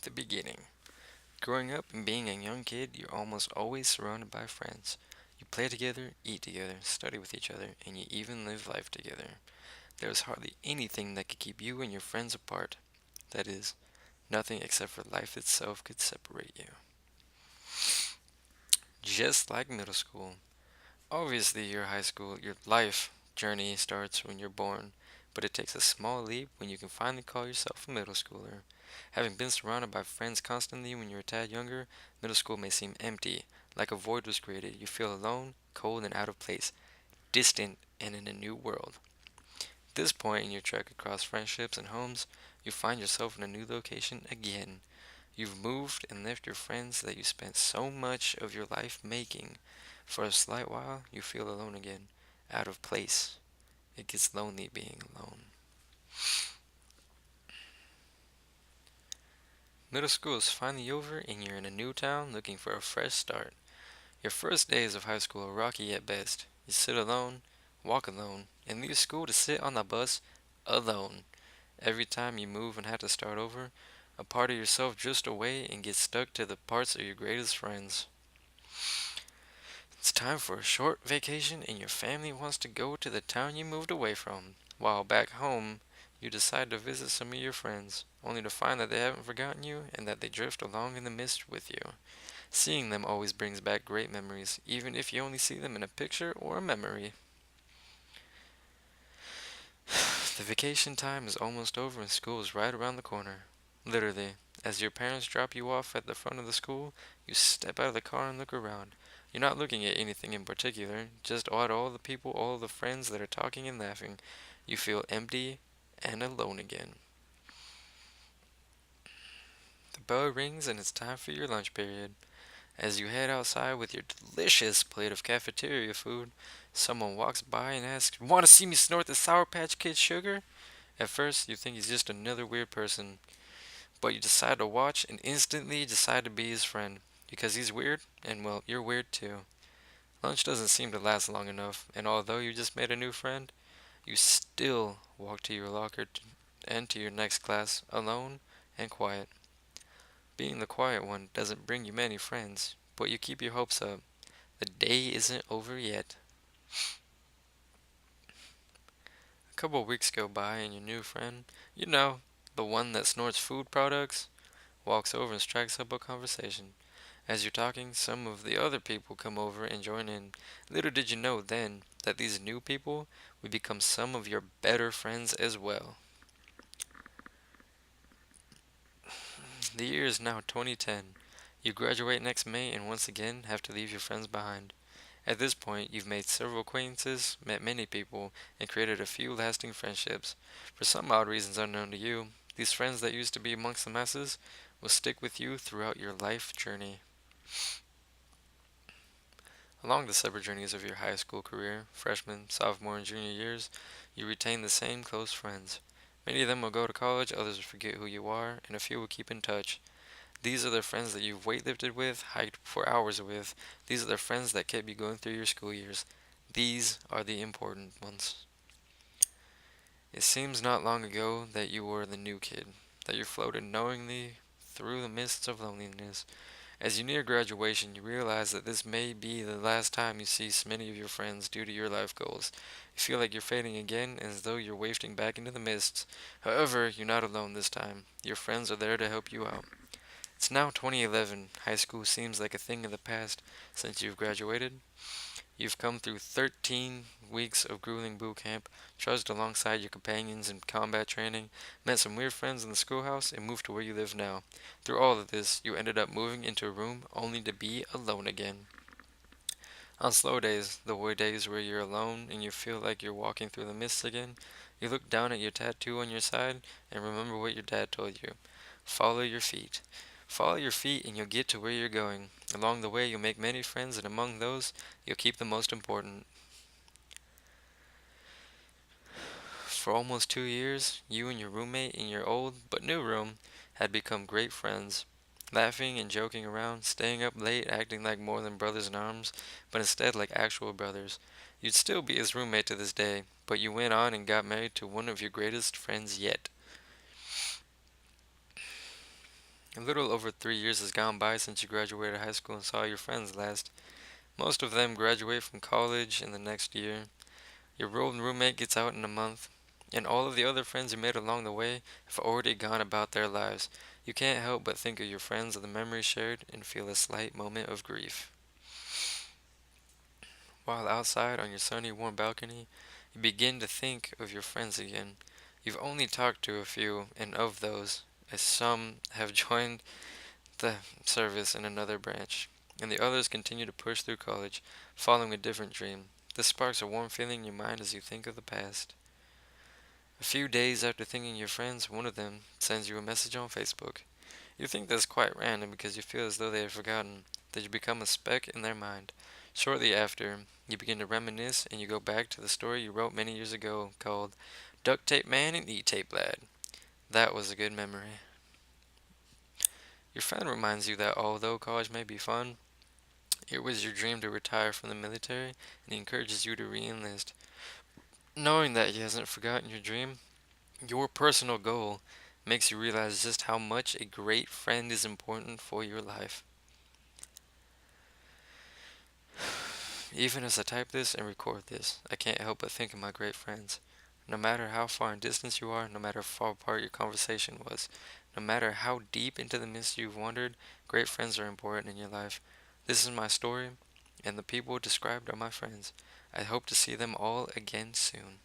The beginning. Growing up and being a young kid, you're almost always surrounded by friends. You play together, eat together, study with each other, and you even live life together. There's hardly anything that could keep you and your friends apart. That is, nothing except for life itself could separate you. Just like middle school. Obviously, your life journey starts when you're born, but it takes a small leap when you can finally call yourself a middle schooler. Having been surrounded by friends constantly when you're a tad younger, middle school may seem empty, like a void was created. You feel alone, cold, and out of place, distant, and in a new world. At this point in your trek across friendships and homes, you find yourself in a new location again. You've moved and left your friends that you spent so much of your life making. For a slight while, you feel alone again, out of place. It gets lonely being alone. Middle school is finally over and you're in a new town looking for a fresh start. Your first days of high school are rocky at best. You sit alone, walk alone, and leave school to sit on the bus alone. Every time you move and have to start over, a part of yourself drifts away and gets stuck to the parts of your greatest friends. It's time for a short vacation and your family wants to go to the town you moved away from. While back home, you decide to visit some of your friends, only to find that they haven't forgotten you and that they drift along in the mist with you. Seeing them always brings back great memories, even if you only see them in a picture or a memory. The vacation time is almost over and school is right around the corner. Literally, as your parents drop you off at the front of the school, you step out of the car and look around. You're not looking at anything in particular, just at all the people, all the friends that are talking and laughing. You feel empty and alone again. The bell rings and it's time for your lunch period. As you head outside with your delicious plate of cafeteria food, someone walks by and asks, "Want to see me snort the Sour Patch Kid sugar?" At first, you think he's just another weird person, but you decide to watch and instantly decide to be his friend. Because he's weird, and well, you're weird too. Lunch doesn't seem to last long enough, and although you just made a new friend, you still walk to your locker and to your next class alone and quiet. Being the quiet one doesn't bring you many friends, but you keep your hopes up. The day isn't over yet. A couple of weeks go by and your new friend, the one that snorts food products, walks over and strikes up a conversation. As you're talking, some of the other people come over and join in. Little did you know then that these new people would become some of your better friends as well. The year is now 2010. You graduate next May and once again have to leave your friends behind. At this point, you've made several acquaintances, met many people, and created a few lasting friendships. For some odd reasons unknown to you, these friends that used to be amongst the masses will stick with you throughout your life journey. Along the separate journeys of your high school career, freshman, sophomore, and junior years, you retain the same close friends. Many of them will go to college, others will forget who you are, and a few will keep in touch. These are the friends that you've weightlifted with, hiked for hours with. These are the friends that kept you going through your school years. These are the important ones. It seems not long ago that you were the new kid, that you floated knowingly through the mists of loneliness. As you near graduation, you realize that this may be the last time you see many of your friends due to your life goals. You feel like you're fading again, as though you're wafting back into the mists. However, you're not alone this time. Your friends are there to help you out. It's now 2011. High school seems like a thing of the past since you've graduated. You've come through 13 weeks of grueling boot camp, trudged alongside your companions in combat training, met some weird friends in the schoolhouse, and moved to where you live now. Through all of this, you ended up moving into a room only to be alone again. On slow days, the days where you're alone and you feel like you're walking through the mist again, you look down at your tattoo on your side and remember what your dad told you. Follow your feet. Follow your feet and you'll get to where you're going. Along the way, you'll make many friends, and among those, you'll keep the most important. For almost 2 years, you and your roommate in your old but new room had become great friends, laughing and joking around, staying up late, acting like more than brothers in arms, but instead like actual brothers. You'd still be his roommate to this day, but you went on and got married to one of your greatest friends yet. A little over 3 years has gone by since you graduated high school and saw your friends last. Most of them graduate from college in the next year. Your old roommate gets out in a month, and all of the other friends you made along the way have already gone about their lives. You can't help but think of your friends and the memories shared and feel a slight moment of grief. While outside on your sunny, warm balcony, you begin to think of your friends again. You've only talked to a few, and of those, as some have joined the service in another branch, and the others continue to push through college, following a different dream. This sparks a warm feeling in your mind as you think of the past. A few days after thinking of your friends, one of them sends you a message on Facebook. You think that's quite random because you feel as though they have forgotten, that you become a speck in their mind. Shortly after, you begin to reminisce and you go back to the story you wrote many years ago called Duct Tape Man and E-Tape Lad. That was a good memory. Your friend reminds you that although college may be fun, it was your dream to retire from the military and he encourages you to re-enlist. Knowing that he hasn't forgotten your dream, your personal goal, makes you realize just how much a great friend is important for your life. Even as I type this and record this, I can't help but think of my great friends. No matter how far in distance you are, no matter how far apart your conversation was, no matter how deep into the mist you've wandered, great friends are important in your life. This is my story, and the people described are my friends. I hope to see them all again soon.